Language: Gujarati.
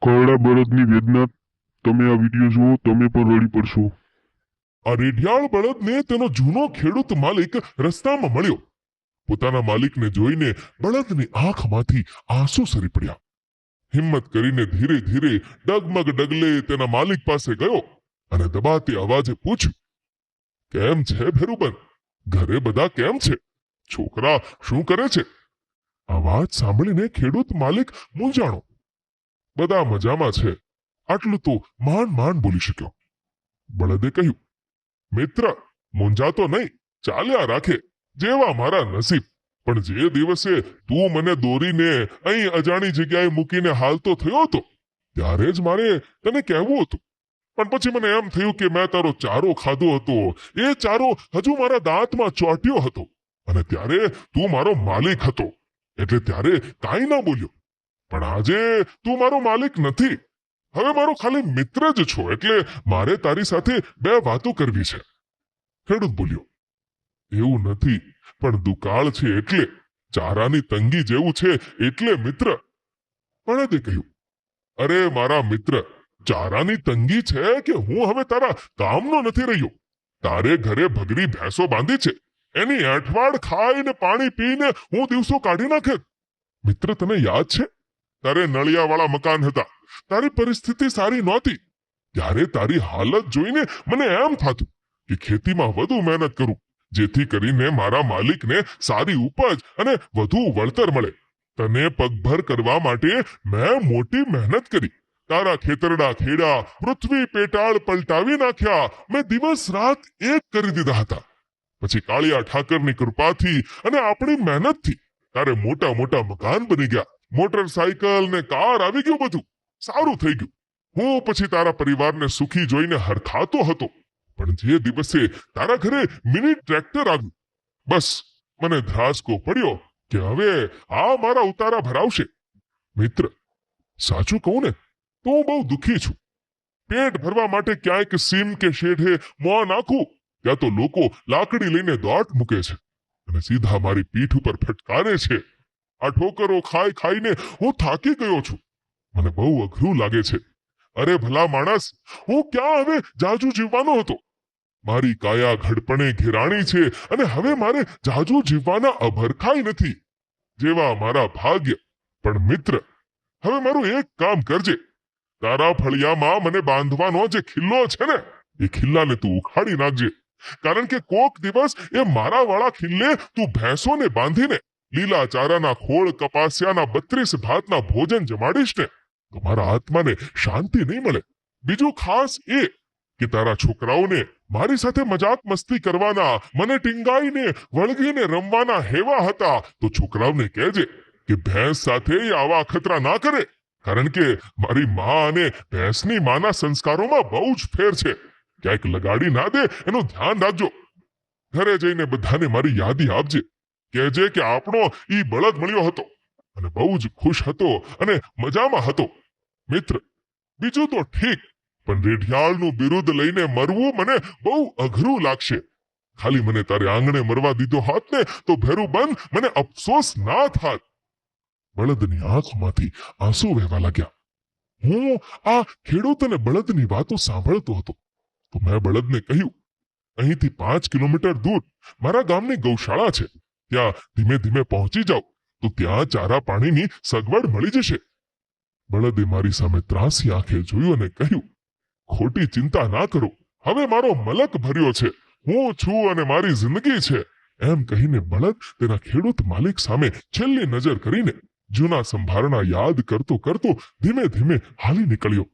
કરડા બળદની વેદના. તમે આ વિડીયો જુઓ, તમે પણ રડી પડશો. આ રેઢિયાળ બળદને તેનો જૂનો ખેડૂત માલિક રસ્તામાં મળ્યો. પોતાના માલિકને જોઈને બળદની આંખમાંથી આંસુ સરી પડ્યા. હિંમત કરીને ધીરે ધીરે ડગમગ ડગલે તેના માલિક પાસે ગયો અને દબાતી અવાજે પૂછ્યું, કેમ છે ભેરુબન? ઘરે બધા કેમ છે? છોકરા શું કરે છે? આ વાત સાંભળીને ખેડૂત માલિક મૂંઝાણો. બધા મજામાં છે, આટલું તો માંડ બોલી શક્યો. બળદે કહ્યું, મિત્ર, મૂંઝાતો નહીં, ચાલ્યા રાખે, જેવા મારા નસીબ. પણ જે દિવસે તું મને દોરીને અહીં અજાણી જગ્યાએ મૂકીને હાલતો થયો હતો, ત્યારે જ મારે તને કહેવું હતું. પણ પછી મને એમ થયું કે મેં તારો ચારો ખાધો હતો, એ ચારો હજુ મારા દાંતમાં ચોંટ્યો હતો, અને ત્યારે તું મારો માલિક હતો, એટલે ત્યારે કાંઈ ના બોલ્યો. પણ આજે તું મારો માલિક નથી, હવે મારો ખાલી મિત્ર જ છો, એટલે મારે તારી સાથે બે વાતો કરવી છે. ખેડૂત બોલ્યો, એવું નથી, પણ દુકાળ છે એટલે, ચારાની તંગી જેવું છે એટલે મિત્ર. બળદે કહ્યું, અરે મારા મિત્ર, ચારાની તંગી છે કે હું હવે તારા કામનો નથી રહ્યો. તારે ઘરે ભગરી ભેંસો બાંધી છે, એની અઠવાડ ખાઈને પાણી પીને હું દિવસો કાઢી નાખે. મિત્ર, તને યાદ છે, તારે નળિયાવાળા મકાન હતા, તારી પરિસ્થિતિ સારી નહોતી. ત્યારે તારી હાલત જોઈને મને એમ થતું કે ખેતીમાં વધુ મહેનત કરું, જેથી કરીને મારા માલિકને સારી ઉપજ અને વધુ વળતર મળે. તને પગભર કરવા માટે મેં મોટી મહેનત કરી. તારા ખેતરડા ખેડા, પૃથ્વી પેટાળ પલટાવી નાખ્યા. મેં દિવસ રાત એક કરી દીધા હતા. પછી કાળિયા ઠાકરની કૃપાથી અને આપણી મહેનતથી તારે મોટા મોટા મકાન બની ગયા, મોટરસાયકલ ને કાર આવી ગયું, બધું સારું થઈ ગયું. હું પછી તારા પરિવારને સુખી જોઈને હરખાતો હતો. પણ જે દિવસે તારા ઘરે મિની ટ્રેક્ટર આવ્યું, બસ મને ધ્રાસકો પડ્યો કે હવે આ મારા ઉતારા ભરાવશે. મિત્ર, સાચું કહું ને તો હું બહુ દુઃખી છું. પેટ ભરવા માટે ક્યાંક સીમ કે શેઢે મોં નાખું, ત્યાં તો લોકો લાકડી લઈને દોટ મૂકે છે અને સીધા મારી પીઠ ઉપર ફટકારે છે. આ ઠોકરો ખાઈ ખાઈને હું થાકી ગયો છું. મને બહુ અઘરું લાગે છે. અરે ભલા માણસ, હું ક્યાં હવે જાજુ જીવવાનો હતો? મારી કાયા ઘડપણે ઘેરાણી છે અને હવે મારે જાજુ જીવવાના અભરખાઈ નથી. જેવા મારા ભાગ્ય. પણ મિત્ર, હવે મારું એક કામ કરજે. તારા ફળિયામાં મને બાંધવાનો જે ખિલ્લો છે ને, એ ખિલ્લાને તું ઉખાડી નાખજે. કારણ કે કોક દિવસ એ મારા વાળા ખિલ્લે તું ભેંસોને બાંધીને લીલા ચારાના ખોળ કપાસિયાના 32 ભાતના ભોજન જમાડીશ ને, તો મારા આત્માને શાંતિ નહીં મળે. બીજું ખાસ એ કે તારા છોકરાઓને મારી સાથે મજાક મસ્તી કરવાના, મને ટીંગાઈને વળગીને રમવાના હેવા હતા, તો છોકરાઓને કહેજે કે ભેંસ સાથે આવા અખતરા ના કરે. કારણ કે મારી માં અને ભેંસની માના સંસ્કારોમાં બહુ જ ફેર છે. ક્યાંક લગાડી ના દે એનું ધ્યાન રાખજો. ઘરે જઈને બધાને મારી યાદી આપજે. કહેજે કે આપણો ઈ બળદ મળ્યો હતો અને બહુ જ ખુશ હતો અને મજામાં હતો. મિત્ર, બીજું તો ઠીક, પણ રેઢિયાળનું બિરુદ લઈને મરવું મને બહુ અઘરું લાગશે. ખાલી મને તારે આંગણે મરવા દીધો હોત ને, તો ભેરુબંધ મને અફસોસ ના થાત. બળદની આંખમાંથી આંસુ વહેવા લાગ્યા. હું આ ખેડૂત અને બળદની વાતો સાંભળતો હતો તો મેં બળદને કહ્યું, અહીંથી 5 કિલોમીટર દૂર મારા ગામની ગૌશાળા છે, ત્યાં ધીમે ધીમે પહોંચી જાઓ તો ત્યાં ચારા પાણીની સગવડ મળી જશે. બળદે મારી સામે ત્રાસી આંખે જોયું અને કહ્યું, ખોટી ચિંતા ના કરો, હવે મારો મલક ભર્યો છે, હું છું અને મારી જિંદગી છે. એમ કહીને બળદ તેના ખેડૂત માલિક સામે છેલ્લી નજર કરીને જૂના સંભારણા યાદ કરતો કરતો ધીમે ધીમે હાલી નીકળ્યો.